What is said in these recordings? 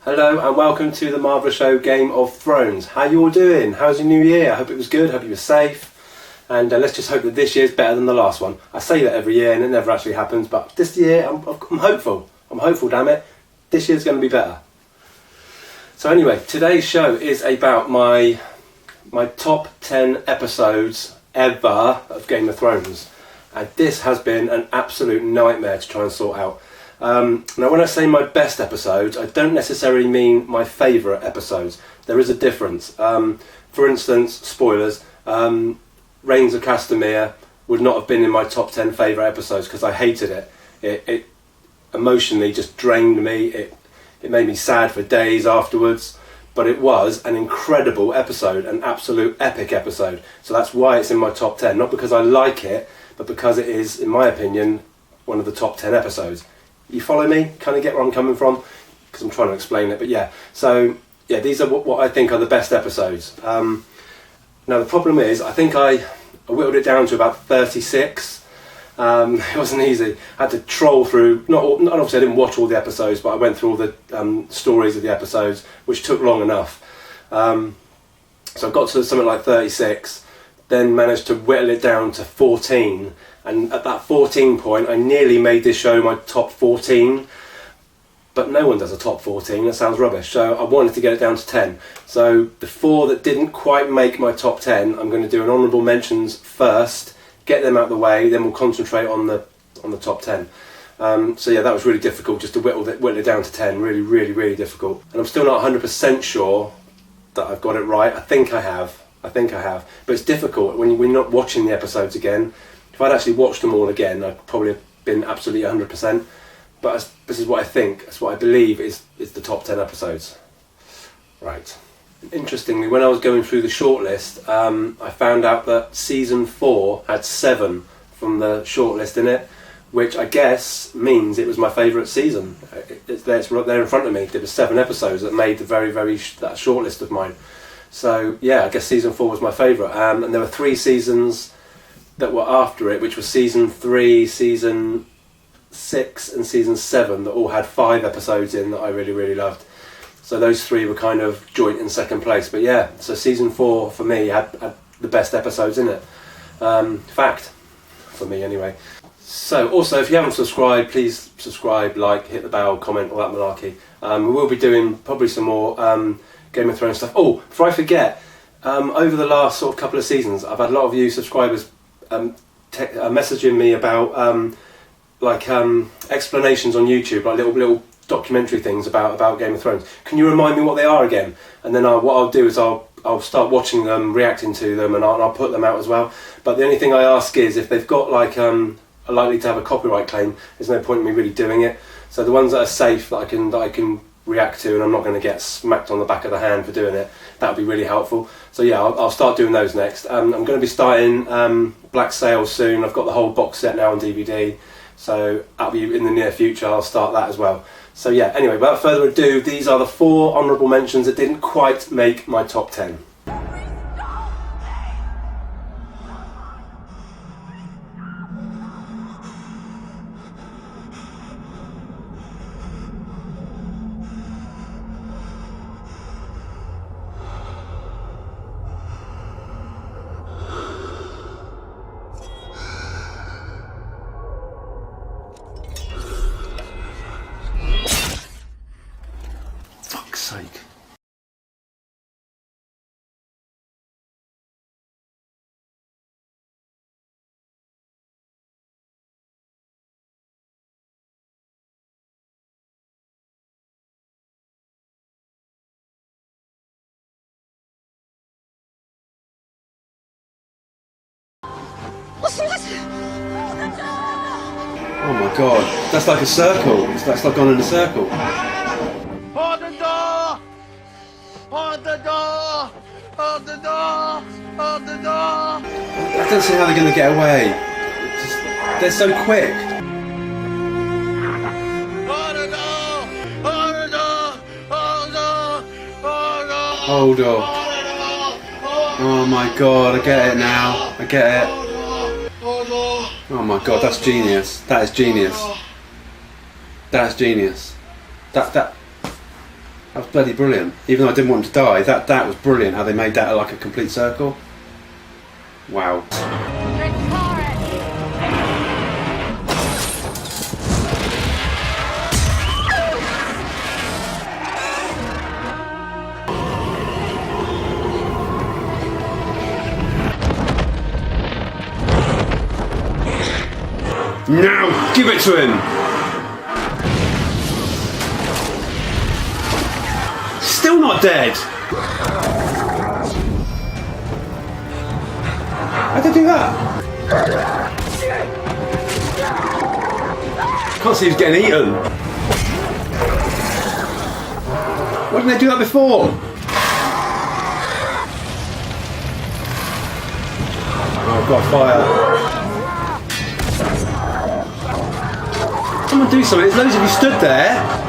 Hello and welcome to the Marvellous Show Game of Thrones. How you all doing? How's your new year? I hope it was good, hope you were safe. And let's just hope that this year's better than the last one. I say that every year and it never actually happens, but this year I'm hopeful. I'm hopeful, damn it. This year's going to be better. So anyway, today's show is about my top 10 episodes ever of Game of Thrones. And this has been an absolute nightmare to try and sort out. Now when I say my best episodes, I don't necessarily mean my favourite episodes. There is a difference. For instance, spoilers, Reigns of Castamere would not have been in my top 10 favourite episodes because I hated it. It emotionally just drained me. It made me sad for days afterwards. But it was an incredible episode, an absolute epic episode. So that's why it's in my top 10. Not because I like it, but because it is, in my opinion, one of the top 10 episodes. You follow me? Kind of get where I'm coming from? Because I'm trying to explain it, but yeah. So, yeah, these are what I think are the best episodes. Now, the problem is, I think I whittled it down to about 36. It wasn't easy. I had to troll through, not obviously I didn't watch all the episodes, but I went through all the stories of the episodes, which took long enough. So I got to something like 36, then managed to whittle it down to 14. And at that 14 point, I nearly made this show my top 14, but no one does a top 14, that sounds rubbish. So I wanted to get it down to 10. So the 4 that didn't quite make my top 10, I'm going to do an honourable mentions first, get them out of the way, then we'll concentrate on the top 10. So yeah, that was really difficult just to whittle it down to 10, really difficult. And I'm still not 100% sure that I've got it right. I think I have, but it's difficult when we're not watching the episodes again. If I'd actually watched them all again, I'd probably have been absolutely 100%. But this is what I think, that's what I believe is the top 10 episodes. Right. Interestingly, when I was going through the shortlist, I found out that season 4 had 7 from the shortlist in it, which I guess means it was my favourite season. It's there in front of me. There were 7 episodes that made the that shortlist of mine. So yeah, I guess season 4 was my favourite. And there were 3 seasons that were after it, which was season 3, season 6 and season 7 that all had 5 episodes in that I really loved. So those 3 were kind of joint in second place. But yeah, so season 4 for me had the best episodes in it. Fact, for me anyway. So also, if you haven't subscribed, please subscribe, like, hit the bell, comment, all that malarkey. We will be doing probably some more Game of Thrones stuff. Oh, before I forget, over the last sort of couple of seasons, I've had a lot of you subscribers messaging me about explanations on YouTube, like little documentary things about Game of Thrones. Can you remind me what they are again? And then what I'll do is I'll start watching them, reacting to them, and I'll put them out as well. But the only thing I ask is if they've got are likely to have a copyright claim, there's no point in me really doing it. So the ones that are safe that I can react to, and I'm not going to get smacked on the back of the hand for doing it, that would be really helpful. So yeah, I'll start doing those next. I'm going to be starting Black Sail soon. I've got the whole box set now on DVD, so that'll be in the near future. I'll start that as well. So yeah, anyway, without further ado, these are the 4 honourable mentions that didn't quite make my top 10. Sake. Oh my god, that's like a circle. That's like gone in a circle. Hold the door! Hold the door! Hold the door! Hold the door! I don't see how they're going to get away. They're so quick. Hold the door! Hold the door! Hold the door! Hold on. Oh my god, I get it now. I get it. Oh my god, that's genius. That is genius. That's genius. That That was bloody brilliant. Even though I didn't want him to die, that was brilliant. How they made that like a complete circle. Wow. Now, give it to him! Still not dead! How'd they do that? Can't see who's getting eaten. Why didn't they do that before? Oh, I've got fire. Come on, do something. There's loads of you stood there.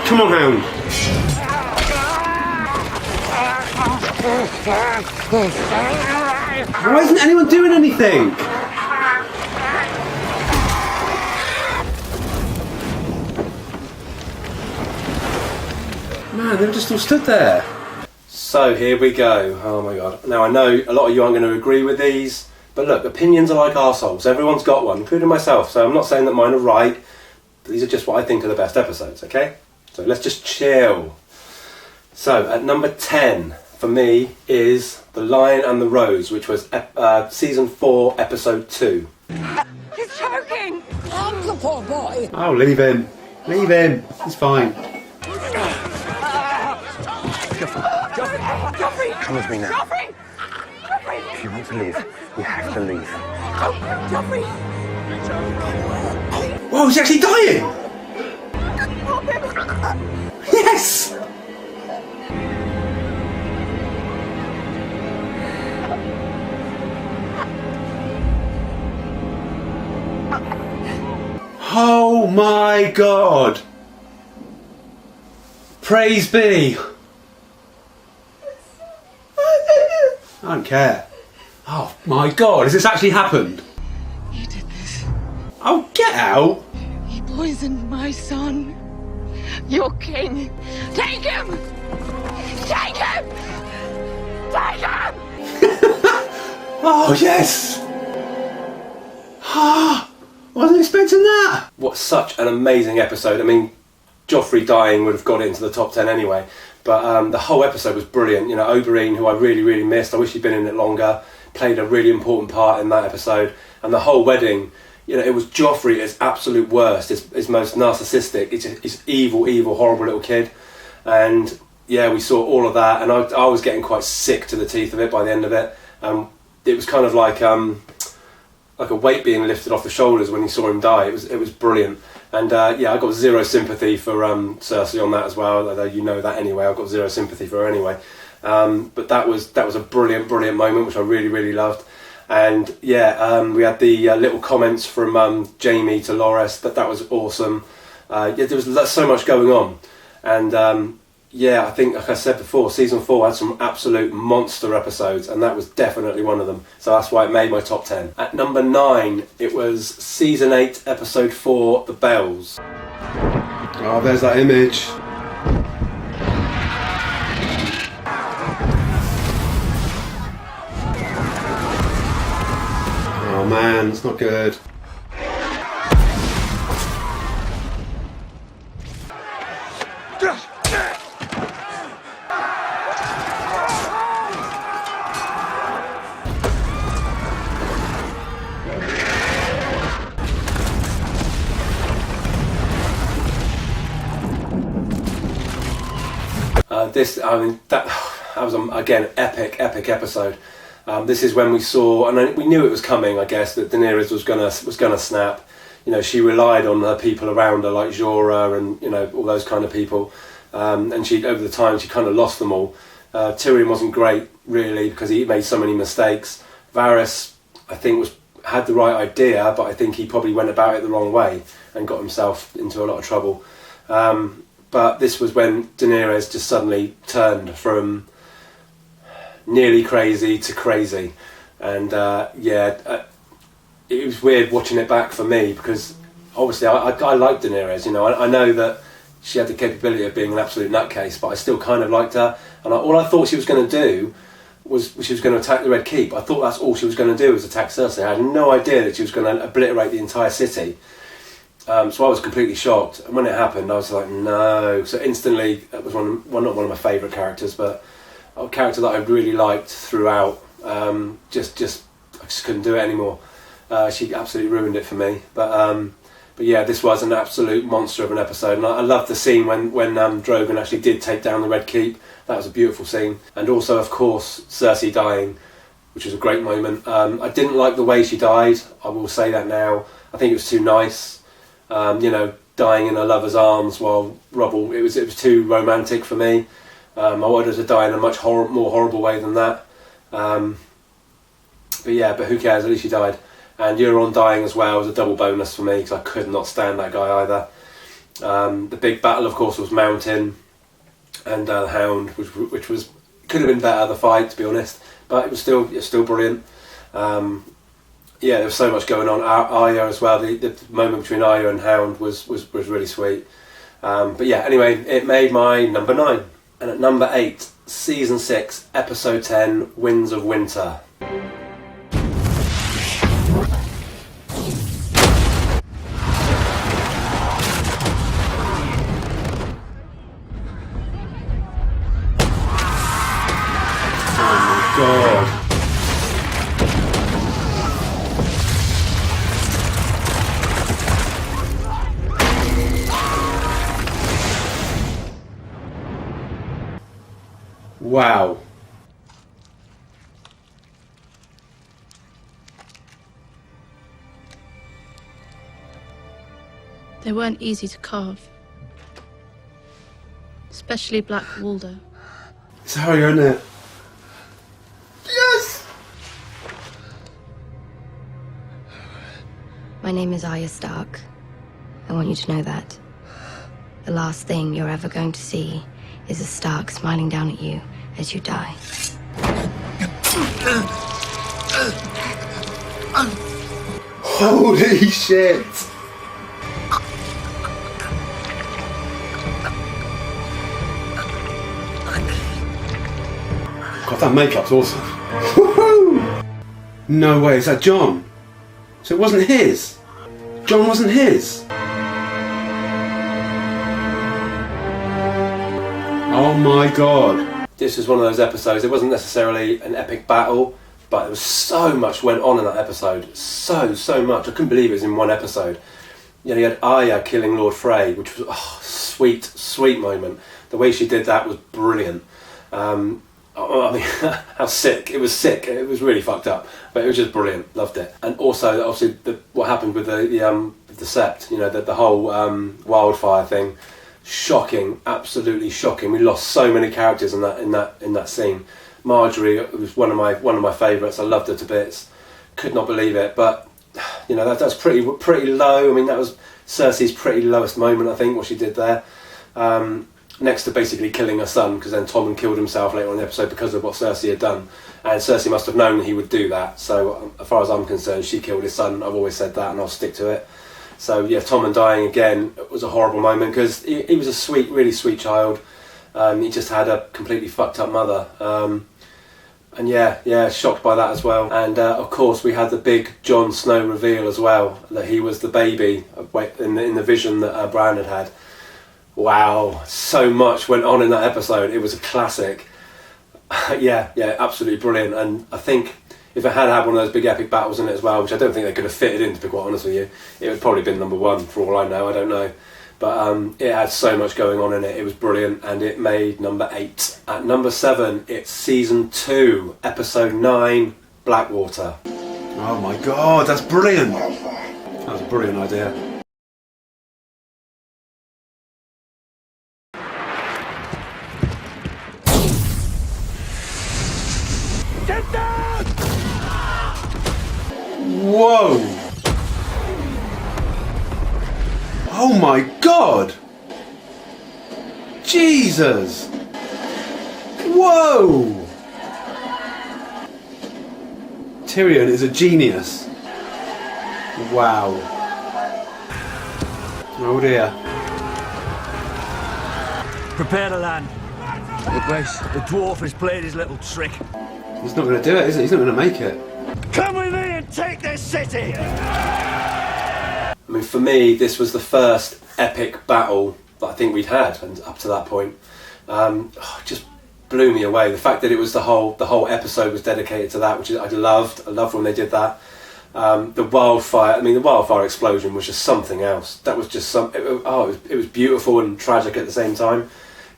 Come on, Hound. Why isn't anyone doing anything? Man, they've just all stood there. So here we go. Oh my god. Now I know a lot of you aren't going to agree with these, but look, opinions are like arseholes. Everyone's got one, including myself. So I'm not saying that mine are right, but these are just what I think are the best episodes, okay? So let's just chill. So at number 10 for me is The Lion and the Rose, which was season 4, episode 2. He's choking! Oh, the poor boy! Oh, leave him. Leave him. He's fine. Joffrey! Come with me now. Joffrey! Joffrey! If you want to leave, you have to leave. Joffrey! Whoa, he's actually dying! Yes! Oh my god! Praise be! I don't care. Oh my god, has this actually happened? You did this. Oh, get out! He poisoned my son. Your king. Take him! Take him! Take him! Oh, yes! Ah, wasn't expecting that! What such an amazing episode. I mean, Joffrey dying would have got it into the top 10 anyway. But the whole episode was brilliant. You know, Oberyn, who I really, really missed. I wish he'd been in it longer. Played a really important part in that episode. And the whole wedding, you know, it was Joffrey at his absolute worst, his most narcissistic, his evil, evil, horrible little kid. And yeah, we saw all of that. And I was getting quite sick to the teeth of it by the end of it. It was kind of like a weight being lifted off the shoulders when you saw him die. It was brilliant. And yeah, I got zero sympathy for Cersei on that as well. Although you know that anyway, I've got zero sympathy for her anyway. But that was a brilliant, brilliant moment, which I really, really loved. And yeah, we had the little comments from Jaime to Loras. That was awesome. Yeah, there was so much going on, and yeah, I think, like I said before, season 4 had some absolute monster episodes, and that was definitely one of them. So that's why it made my top 10. At number 9, it was season 8, episode 4, The Bells. Oh, there's that image. Oh man, it's not good. That was again epic episode. This is when we saw, and we knew it was coming, I guess, that Daenerys was gonna snap. You know, she relied on the people around her, like Jorah and, you know, all those kind of people. And she, over the time, she kind of lost them all. Tyrion wasn't great, really, because he made so many mistakes. Varys, I think, had the right idea, but I think he probably went about it the wrong way and got himself into a lot of trouble. But this was when Daenerys just suddenly turned from nearly crazy to crazy. And yeah, it was weird watching it back for me, because obviously I liked Daenerys. You know, I know that she had the capability of being an absolute nutcase, but I still kind of liked her. And all I thought she was going to do was she was going to attack the Red Keep. I thought that's all she was going to do, was attack Cersei. I had no idea that she was going to obliterate the entire city. So I was completely shocked. And when it happened, I was like, no. So instantly, it was not one of my favourite characters, but a character that I really liked throughout. I just couldn't do it anymore. She absolutely ruined it for me. But yeah, this was an absolute monster of an episode, and I loved the scene when Drogon actually did take down the Red Keep. That was a beautiful scene. And also, of course, Cersei dying, which was a great moment. I didn't like the way she died, I will say that now. I think it was too nice. You know, dying in her lover's arms while Robb, it was too romantic for me. I wanted her to die in a much more horrible way than that. But who cares, at least she died. And Euron dying as well was a double bonus for me, because I could not stand that guy either. The big battle, of course, was Mountain and the Hound, which was could have been better, the fight, to be honest, but it was still brilliant. There was so much going on. Arya as well. The moment between Arya and Hound was really sweet. Anyway, it made my number 9. And at number 8, season 6, episode 10, Winds of Winter. God. Wow. They weren't easy to carve. Especially Black Walder. It's Harry, isn't it? Yes! My name is Arya Stark. I want you to know that. The last thing you're ever going to see is a Stark smiling down at you as you die. Holy shit! God, that makeup's awesome. Woohoo! No way, is that Jon? So it wasn't his? Jon wasn't his? Oh my god. This was one of those episodes, it wasn't necessarily an epic battle, but there was so much went on in that episode. So much. I couldn't believe it was in one episode. You know, you had Arya killing Lord Frey, which was sweet moment. The way she did that was brilliant. I mean, how sick. It was sick. It was really fucked up, but it was just brilliant. Loved it. And also, obviously, what happened with the Sept, you know, the whole wildfire thing. Shocking, absolutely shocking. We lost so many characters in that scene. Marjorie was one of my favourites. I loved her to bits. Could not believe it. But you know, that's pretty low. I mean, that was Cersei's pretty lowest moment, I think, what she did there. Next to basically killing her son, because then Tommen killed himself later on in the episode because of what Cersei had done. And Cersei must have known he would do that. So as far as I'm concerned, she killed his son. I've always said that, and I'll stick to it. So yeah, Tommen dying again was a horrible moment, because he was a sweet, really sweet child. He just had a completely fucked up mother. And yeah, shocked by that as well. And of course, we had the big Jon Snow reveal as well, that he was the baby in the vision that Bran had. Wow, so much went on in that episode. It was a classic. yeah, absolutely brilliant. And I think if it had one of those big epic battles in it as well, which I don't think they could have fitted in, to be quite honest with you, it would probably been number 1 for all I know. I don't know. But it had so much going on in it. It was brilliant, and it made number 8. At number 7, it's season 2, episode 9, Blackwater. Oh my god, that's brilliant. That was a brilliant idea. Get down! Whoa! Oh my god! Jesus! Whoa! Tyrion is a genius. Wow. Oh dear. Prepare to land. Your Grace, the dwarf has played his little trick. He's not going to do it, is he? He's not going to make it. Come with me and take this city! I mean, for me, this was the first epic battle that I think we'd had, and up to that point, it just blew me away. The fact that it was the whole episode was dedicated to that, which I loved. I loved when they did that. The wildfire. I mean, the wildfire explosion was just something else. That was just it was beautiful and tragic at the same time.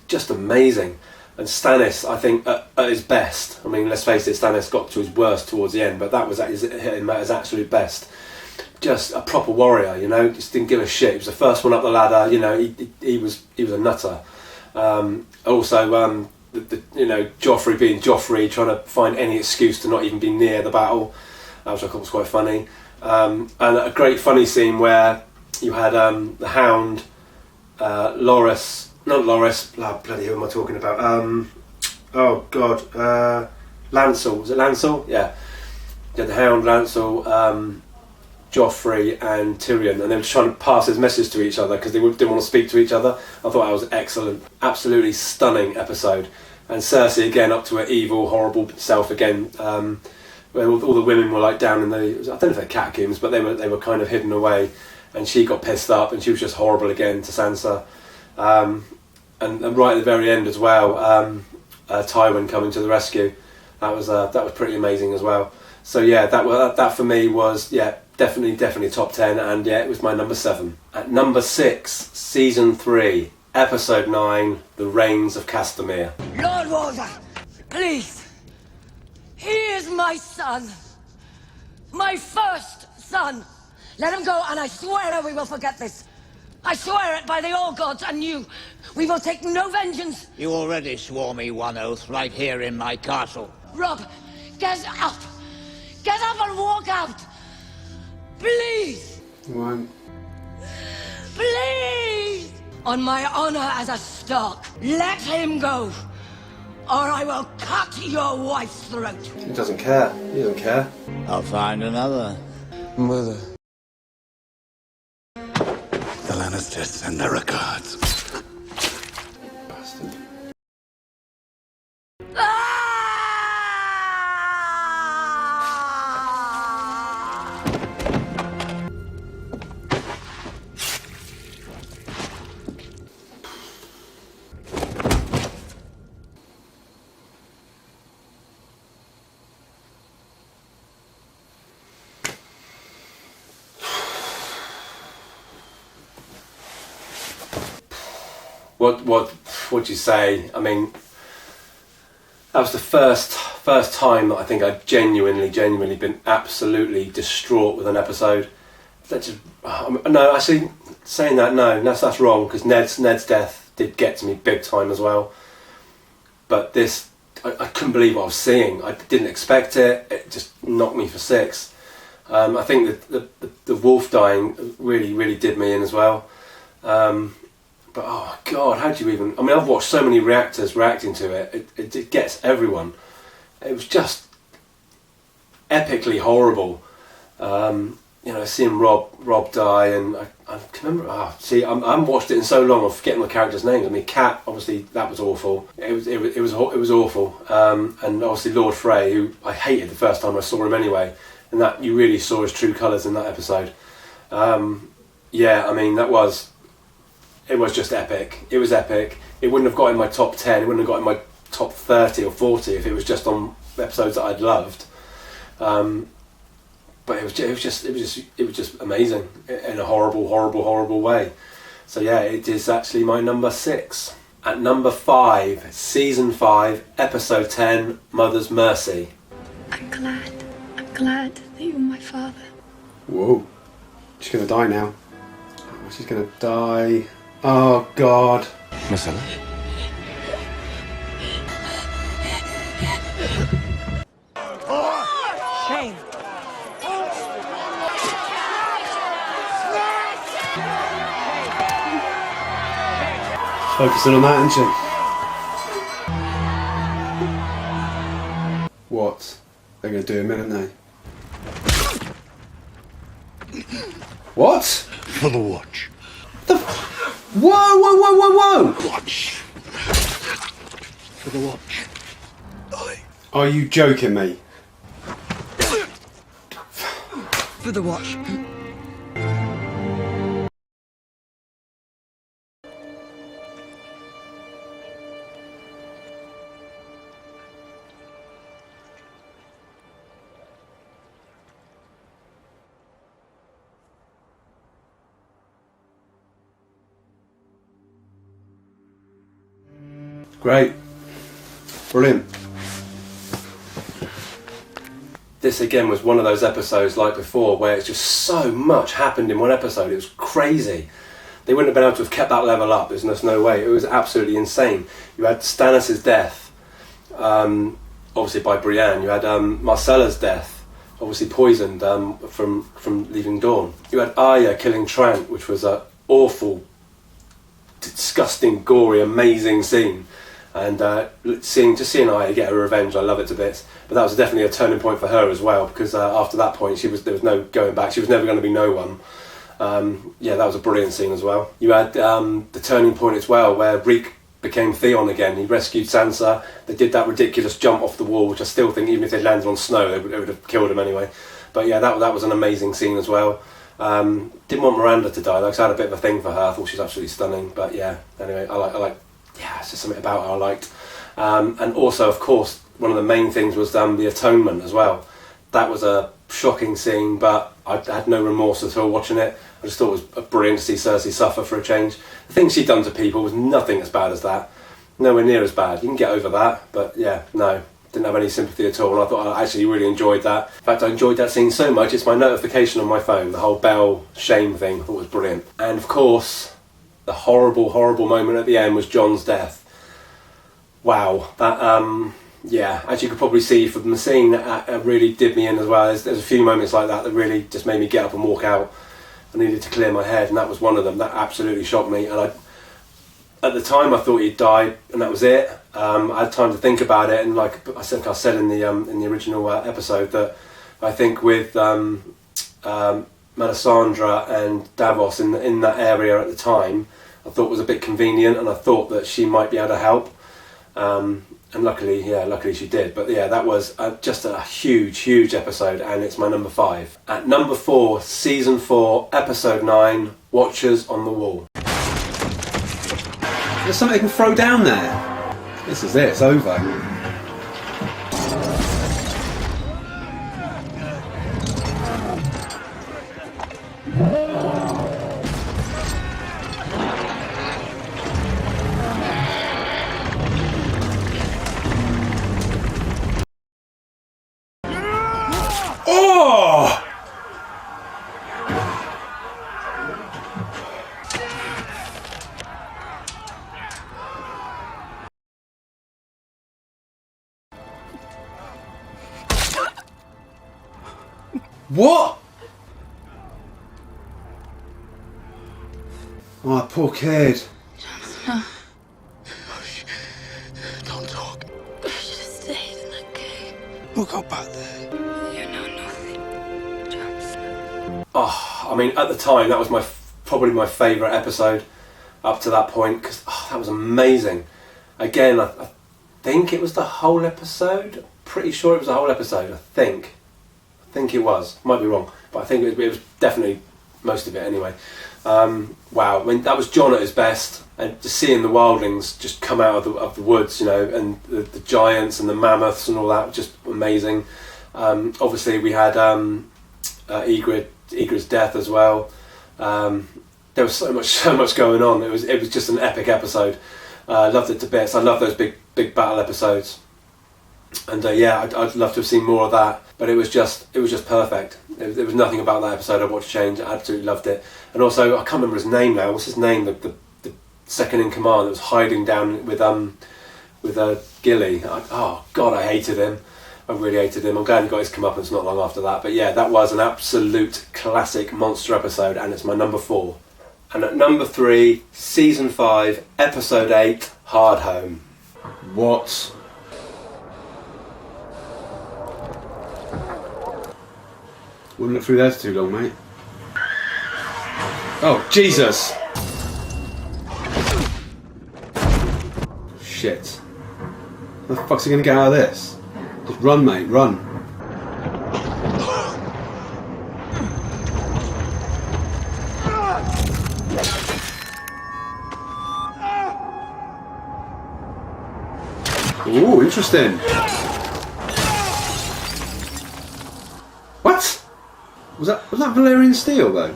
Just amazing. And Stannis, I think, at his best. I mean, let's face it, Stannis got to his worst towards the end, but that was at his absolute best. Just a proper warrior, you know. Just didn't give a shit. He was the first one up the ladder. You know, he was a nutter. Also, Joffrey being Joffrey, trying to find any excuse to not even be near the battle, which I thought was quite funny. And a great funny scene where you had the Hound, Loras. Not Loras, bloody who am I talking about? Oh God, Lancel. Was it Lancel? Yeah. You had the Hound, Lancel, Joffrey and Tyrion, and they were trying to pass his message to each other because they didn't want to speak to each other. I thought that was excellent. Absolutely stunning episode. And Cersei again up to her evil, horrible self again. Where all the women were like down in I don't know if they're catacombs, but they were kind of hidden away, and she got pissed up and she was just horrible again to Sansa. And right at the very end as well, Tywin coming to the rescue. That was pretty amazing as well. So yeah, that for me was definitely top 10, and yeah, it was my number 7. At number 6, season 3, episode 9, The Reigns of Castamere. Lord Walder, please. He is my son. My first son. Let him go, and I swear we will forget this. I swear it by the All Gods and you. We will take no vengeance. You already swore me one oath right here in my castle. Rob, get up. Get up and walk out. Please. One. Please. On my honor as a Stark, let him go. Or I will cut your wife's throat. He doesn't care. He doesn't care. I'll find another. Mother. The Lannisters send their regards. Bastard. What'd you say? I mean, that was the first time that I think I'd genuinely been absolutely distraught with an episode. That just no, actually saying that that's wrong, because Ned's death did get to me big time as well. But this, I couldn't believe what I was seeing. I didn't expect it. It just knocked me for 6. I think that the wolf dying really did me in as well. But oh my God, how do you even... I mean, I've watched so many reactors reacting to it. It gets everyone. It was just epically horrible. Seeing Rob die, and I can remember... I haven't watched it in so long, I'm forgetting the characters' names. I mean, Cat, obviously, that was awful. It was awful. And obviously Lord Frey, who I hated the first time I saw him anyway. And that you really saw his true colours in that episode. It was just epic. It was epic. It wouldn't have got in my top 10. It wouldn't have got in my top 30 or 40 if it was just on episodes that I'd loved. But it was just amazing in a horrible way. So yeah, it is actually my number 6. At number 5, season 5, episode 10, Mother's Mercy. I'm glad that you're my father. Whoa. She's going to die now. She's going to die. Oh, God. Myrcella? Shame. Focusing on that, isn't she? What? They're going to do him in, aren't they? What? For the watch. The the watch. Are you joking me? For the watch. Great. Brilliant. This again was one of those episodes like before where it's just so much happened in one episode. It was crazy. They wouldn't have been able to have kept that level up. There's just no way. It was absolutely insane. You had Stannis' death, obviously by Brienne. You had Marcella's death, obviously poisoned from leaving Dawn. You had Arya killing Trant, which was an awful, disgusting, gory, amazing scene. And seeing Arya get her revenge, I love it to bits. But that was definitely a turning point for her as well, because after that point, there was no going back. She was never going to be no one. That was a brilliant scene as well. You had the turning point as well, where Reek became Theon again. He rescued Sansa. They did that ridiculous jump off the wall, which I still think, even if they landed on snow, they would have killed him anyway. But yeah, that was an amazing scene as well. Didn't want Miranda to die though, because I had a bit of a thing for her. I thought she was absolutely stunning. But yeah, anyway, I like. Yeah, it's just something about her I liked. And also, of course, one of the main things was the atonement as well. That was a shocking scene, but I had no remorse at all watching it. I just thought it was brilliant to see Cersei suffer for a change. The things she'd done to people was nothing as bad as that. Nowhere near as bad. You can get over that, but yeah, no. Didn't have any sympathy at all, and I thought I actually really enjoyed that. In fact, I enjoyed that scene so much, it's my notification on my phone. The whole Belle shame thing I thought was brilliant. And of course, the horrible, horrible moment at the end was Jon's death. Wow, that as you could probably see from the scene, that really did me in as well. There's a few moments like that really just made me get up and walk out. I needed to clear my head, and that was one of them. That absolutely shocked me. And at the time, I thought he'd died, and that was it. I had time to think about it, and like I said in the original episode, that I think with Melisandre and Davos in that area at the time, I thought was a bit convenient, and I thought that she might be able to help. And luckily she did. But yeah, that was just a huge, huge episode, and it's my number 5. At number 4, season 4, episode 9, Watchers on the Wall. There's something they can throw down there. This is it. It's over. Oh! What? Oh, poor kid. No. Don't talk. I should have stayed in that cave. We'll go back there. You know nothing, Jon Snow. Oh, I mean, at the time, that was probably my favourite episode up to that point, because that was amazing. Again, I think it was the whole episode. Pretty sure it was the whole episode. I think it was. Might be wrong, but I think it was definitely most of it anyway. Wow, I mean, that was Jon at his best, and just seeing the wildlings just come out of the woods, you know, and the giants and the mammoths and all that, just amazing. Obviously, we had Ygritte's death as well. There was so much going on. It was just an epic episode. I loved it to bits. I love those big battle episodes. And I'd love to have seen more of that, but it was just perfect. There was nothing about that episode I watched change. I absolutely loved it. And also, I can't remember his name now. What's his name? The second in command that was hiding down with Gilly. Oh God, I hated him. I really hated him. I'm glad he got his comeuppance not long after that. But yeah, that was an absolute classic monster episode, and it's my number 4. And at number 3, season 5, episode 8, Hardhome. What? Wouldn't look through there too long, mate. Oh, Jesus! Shit. How the fuck's he going to get out of this? Just run, mate, run. Ooh, interesting. What? Was that Valerian steel though?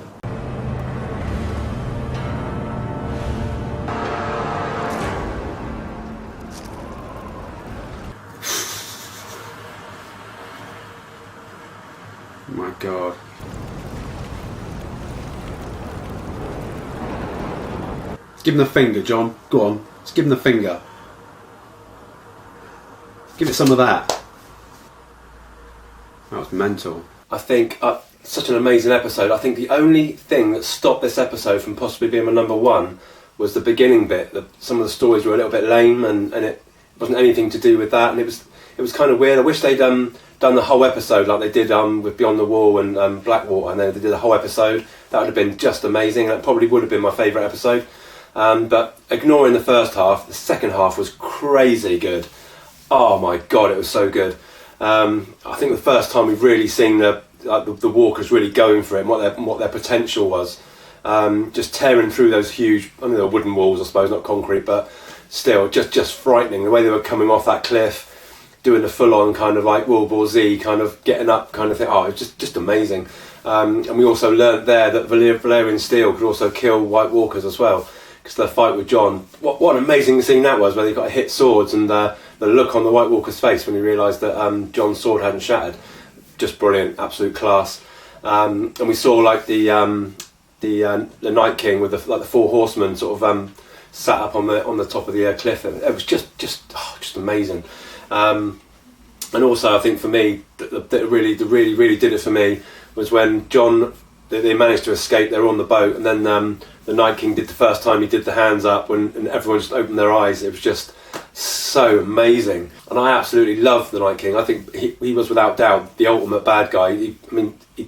Oh my god. Give him the finger, John. Go on. Just give him the finger. Give it some of that. That was mental. I think such an amazing episode. I think the only thing that stopped this episode from possibly being my number one was the beginning bit. Some of the stories were a little bit lame, and it wasn't anything to do with that. And it was kind of weird. I wish they'd done the whole episode like they did with Beyond the Wall and Blackwater, and then they did the whole episode. That would have been just amazing. That probably would have been my favourite episode. But ignoring the first half, the second half was crazy good. Oh my god, it was so good. I think the first time we've really seen the walkers really going for it and what their potential was. Just tearing through those huge, I mean, they're wooden walls, I suppose, not concrete, but still, just frightening. The way they were coming off that cliff, doing the full-on kind of like World War Z, kind of getting up kind of thing. Oh, it was just amazing. And we also learnt there that Valerian steel could also kill White Walkers as well. Because the fight with John, what an amazing scene that was, where they got to hit swords, and the look on the White Walker's face when he realised that John's sword hadn't shattered, just brilliant, absolute class. And we saw like the Night King with the four horsemen sort of sat up on the top of the cliff. It was just amazing. And also, I think for me, that really did it for me was when John. They managed to escape. They were on the boat, and then the Night King did the first time he did the hands up, and everyone just opened their eyes. It was just so amazing, and I absolutely loved the Night King. I think he was without doubt the ultimate bad guy. He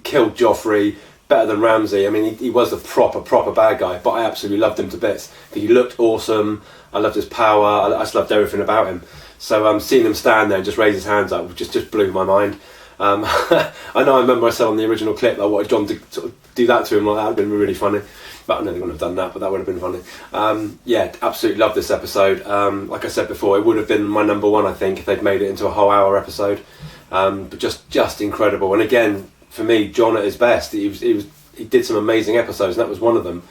killed Joffrey better than Ramsay. I mean, he was a proper bad guy, but I absolutely loved him to bits. I think he looked awesome. I loved his power. I just loved everything about him. So seeing him stand there and just raise his hands up just blew my mind. I know I remember I said on the original clip I wanted John to sort of do that to him, like that would have been really funny, but I know they wouldn't have done that, but that would have been funny. Yeah, absolutely loved this episode. Like I said before, it would have been my number one, I think, if they'd made it into a whole hour episode. But just incredible. And again, for me, John at his best. He did some amazing episodes, and that was one of them.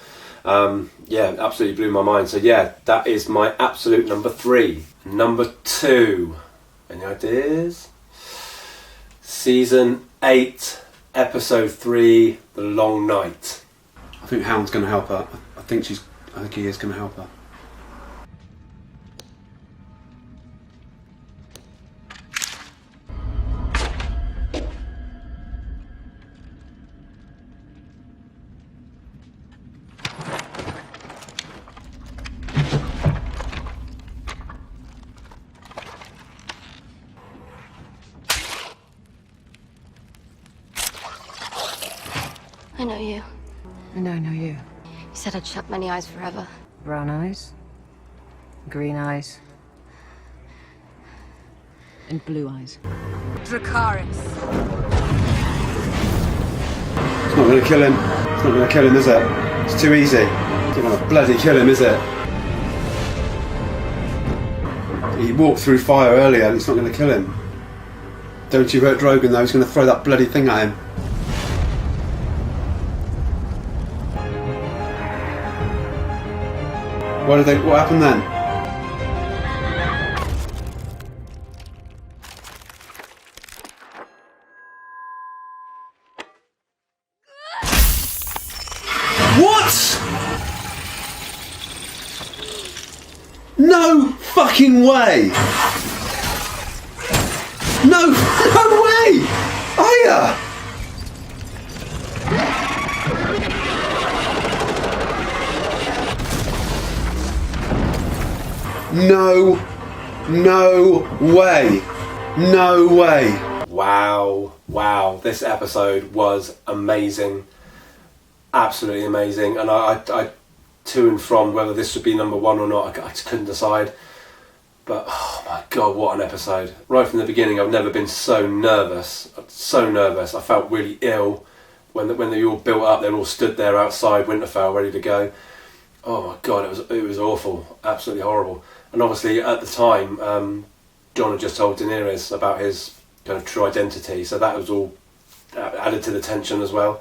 Yeah, absolutely blew my mind. So yeah, that is my absolute number 3. Number 2, any ideas? Season 8, Episode 3, The Long Night. I think Hound's going to help her. I think he is going to help her. I know you. And I know you. You said I'd shut many eyes forever. Brown eyes, green eyes, and blue eyes. Dracarys. It's not going to kill him. It's not going to kill him, is it? It's too easy. It's not going to bloody kill him, is it? He walked through fire earlier and it's not going to kill him. Don't you hurt Drogon though, he's going to throw that bloody thing at him. What happened then? What? No fucking way! No way! Aya! No way. No way. Wow. This episode was amazing. Absolutely amazing. And I to and from whether this should be number 1 or not, I just couldn't decide. But oh my god, what an episode. Right from the beginning, I've never been so nervous. So nervous. I felt really ill when they all built up. They all stood there outside Winterfell ready to go. Oh my god, it was awful. Absolutely horrible. And obviously at the time, Jon had just told Daenerys about his kind of true identity, so that was all added to the tension as well.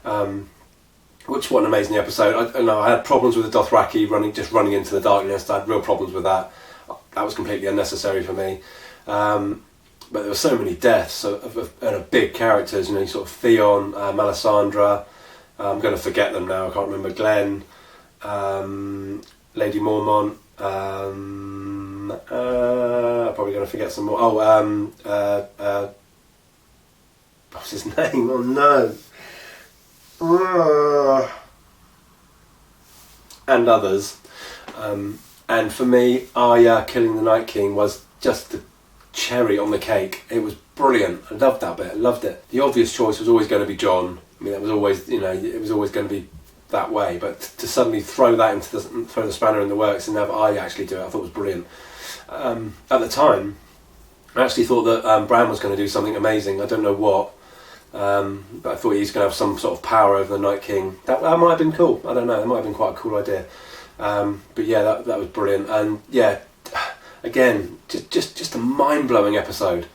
What an amazing episode. I had problems with the Dothraki running into the darkness. I had real problems with that. That was completely unnecessary for me. But there were so many deaths of big characters, you know, sort of Theon, Melisandre. I'm going to forget them now. I can't remember. Glenn, Lady Mormont. I'm probably going to forget some more. What's his name? Oh no. And others. And for me, Arya killing the Night King was just the cherry on the cake. It was brilliant. I loved that bit. I loved it. The obvious choice was always going to be Jon. I mean, that was always, you know, it was always going to be that way. But to suddenly throw the spanner in the works and have Arya actually do it, I thought was brilliant. At the time, I actually thought that Bran was going to do something amazing. I don't know what. But I thought he was going to have some sort of power over the Night King. That might have been cool. I don't know. It might have been quite a cool idea. But yeah, that was brilliant. And yeah, again, just a mind-blowing episode.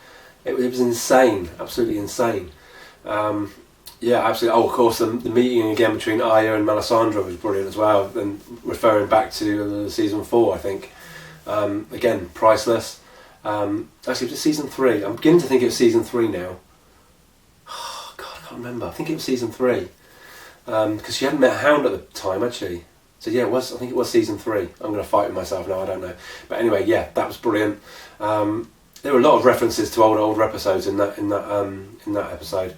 It was insane, absolutely insane. Yeah, absolutely. Oh, of course, the meeting again between Arya and Melisandre was brilliant as well. And referring back to season 4, I think. Again, priceless. Actually, it was season 3. I'm beginning to think it was season 3 now. Oh, God, I can't remember. I think it was season 3. Because she hadn't met Hound at the time, had she? So yeah, I think it was season 3. I'm going to fight with myself now, I don't know. But anyway, yeah, that was brilliant. There were a lot of references to older episodes in that episode.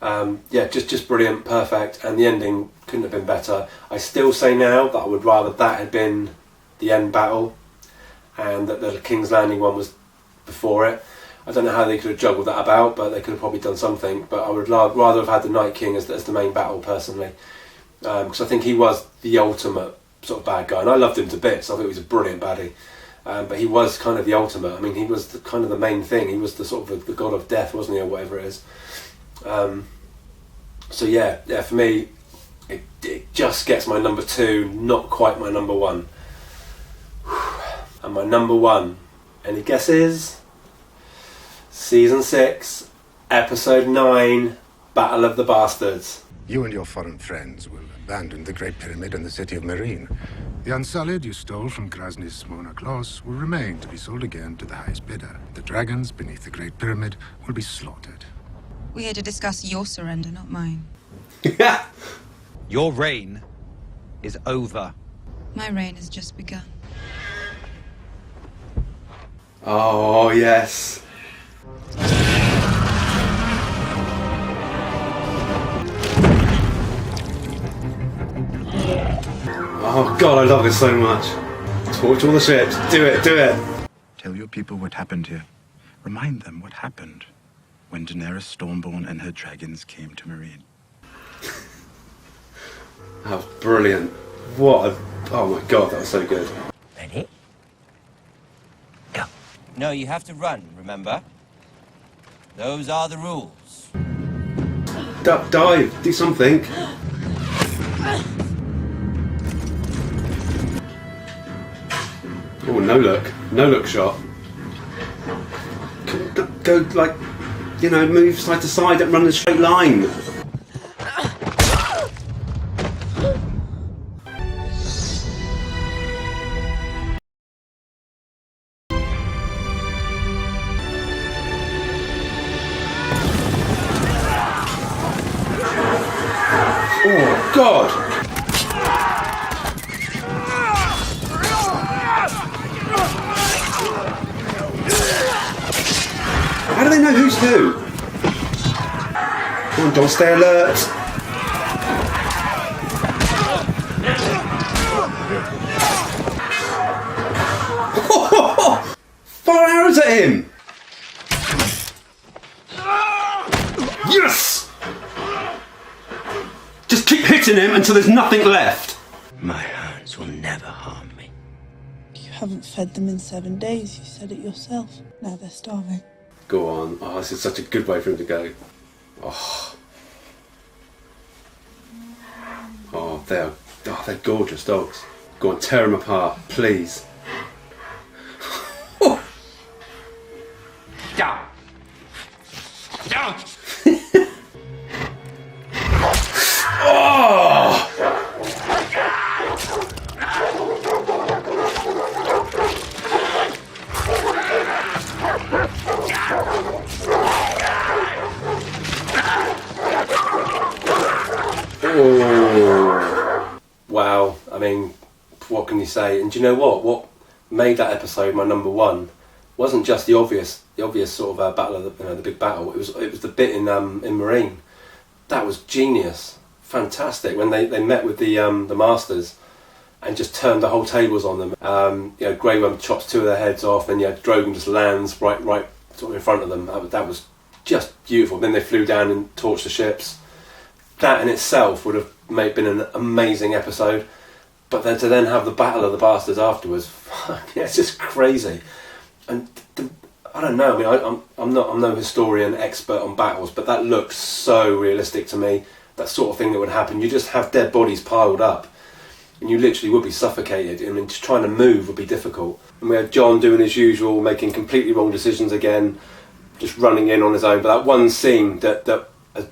Yeah, just brilliant, perfect, and the ending couldn't have been better. I still say now that I would rather that had been the end battle, and that the King's Landing one was before it. I don't know how they could have juggled that about, but they could have probably done something. But I would rather have had the Night King as the main battle, personally. Because I think he was the ultimate sort of bad guy, and I loved him to bits. I thought he was a brilliant baddie, but he was kind of the ultimate. I mean, he was kind of the main thing. He was the sort of the god of death, wasn't he, or whatever it is. So yeah, for me, it just gets my number 2, not quite my number 1. And my number 1, any guesses? Season 6, episode 9, Battle of the Bastards. You and your foreign friends will abandon the Great Pyramid and the city of Meereen. The Unsullied you stole from Krasny's Smona Kloss will remain to be sold again to the highest bidder. The dragons beneath the Great Pyramid will be slaughtered. We're here to discuss your surrender, not mine. Your reign is over. My reign has just begun. Oh, yes. Oh God, I love it so much. Torch all the ships. Do it. Tell your people what happened here. Remind them what happened when Daenerys Stormborn and her dragons came to Meereen. That was brilliant. Oh my God, that was so good. Ready? Go. No, you have to run, remember? Those are the rules. Dive, do something. Oh, no look shot. Go like, you know, move side to side, don't run in a straight line. Oh God! How do they know who's who? Come on, Don, stay alert. Fire arrows at him! Yes! Just keep hitting him until there's nothing left. My hands will never harm me. You Haven't fed them in 7 days, you said it yourself. Now they're starving. Go on. Oh, this is such a good way for him to go. Oh, they're gorgeous dogs. Go on, tear them apart, please. Down. Down. Oh! Oh. Wow, I mean, what can you say? And do you know what? What made that episode my number one wasn't just the obvious sort of battle of the big battle. It was the bit in Marine. That was genius, fantastic. When they met with the masters and just turned the whole tables on them. Grey Worm chops two of their heads off, and Drogon just lands right sort of in front of them. That was just beautiful. Then they flew down and torched the ships. That in itself would have been an amazing episode. But then to then have the Battle of the Bastards afterwards, it's just crazy. And I don't know. I mean, I'm no historian expert on battles, but that looked so realistic to me. That sort of thing that would happen. You just have dead bodies piled up, and you literally would be suffocated. I mean, just trying to move would be difficult. And we had Jon doing his usual, making completely wrong decisions again, just running in on his own. But that one scene that has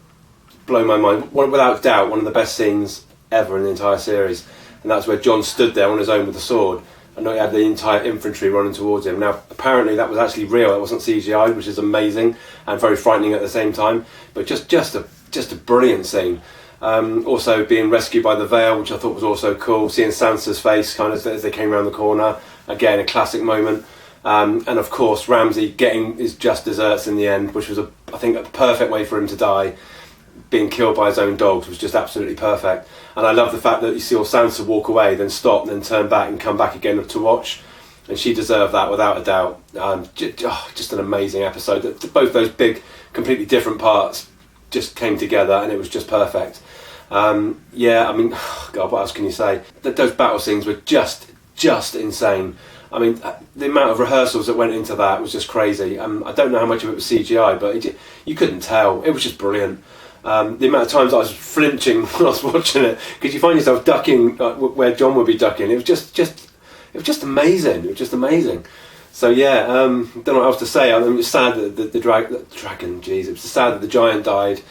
blown my mind, without doubt, one of the best scenes ever in the entire series. And that's where Jon stood there on his own with a sword, and he had the entire infantry running towards him. Now, apparently that was actually real. That wasn't CGI, which is amazing and very frightening at the same time. But just a brilliant scene. Also being rescued by the Vale, which I thought was also cool. Seeing Sansa's face kind of as they came around the corner. Again, a classic moment. And of course, Ramsay getting his just desserts in the end, which was, I think, a perfect way for him to die. Being killed by his own dogs was just absolutely perfect. And I love the fact that you saw Sansa walk away, then stop, and then turn back and come back again to watch. And she deserved that without a doubt. Just an amazing episode. Both those big, completely different parts just came together, and it was just perfect. I mean, God, what else can you say? Those battle scenes were just insane. I mean, the amount of rehearsals that went into that was just crazy. I don't know how much of it was CGI, but you couldn't tell. It was just brilliant. The amount of times I was flinching when I was watching it, because you find yourself ducking where Jon would be ducking. It was just amazing. It was just amazing. So yeah, don't know what else to say. I mean, it was sad that the dragon. Jeez, it was sad that the giant died.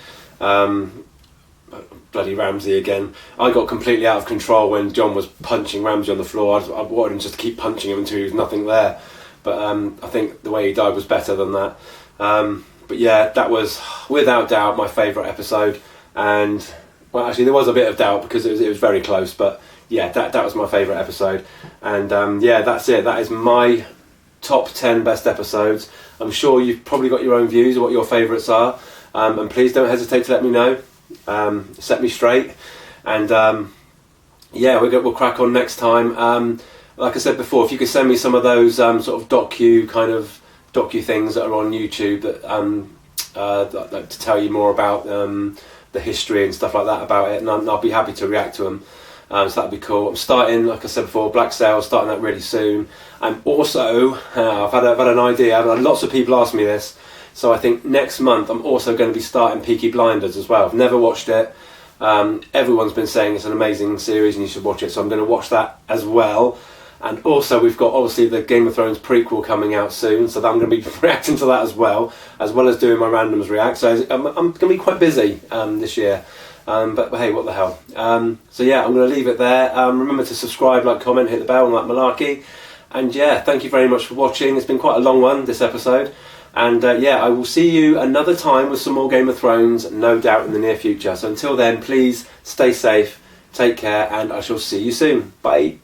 Bloody Ramsay again. I got completely out of control when Jon was punching Ramsay on the floor. I wanted him just to keep punching him until he was nothing there. But I think the way he died was better than that. But yeah, that was without doubt my favourite episode. And well, actually, there was a bit of doubt because it was very close. But yeah, that was my favourite episode. And yeah, that's it. That is my top 10 best episodes. I'm sure you've probably got your own views of what your favourites are. And please don't hesitate to let me know. Set me straight. And yeah, we'll crack on next time. Like I said before, if you could send me some of those sort of docu things that are on YouTube that to tell you more about the history and stuff like that about it, and I'll be happy to react to them. So that'd be cool. I'm starting, like I said before, Black Sail, starting that really soon. And also, I've had an idea. I've had lots of people ask me this. So I think next month I'm also going to be starting Peaky Blinders as well. I've never watched it. Everyone's been saying it's an amazing series and you should watch it. So I'm going to watch that as well. And also we've got obviously the Game of Thrones prequel coming out soon. So I'm going to be reacting to that as well as doing my randoms react. So I'm going to be quite busy this year. But hey, what the hell. So yeah, I'm going to leave it there. Remember to subscribe, like, comment, hit the bell and that malarkey. And yeah, thank you very much for watching. It's been quite a long one, this episode. And yeah, I will see you another time with some more Game of Thrones, no doubt in the near future. So until then, please stay safe, take care, and I shall see you soon. Bye.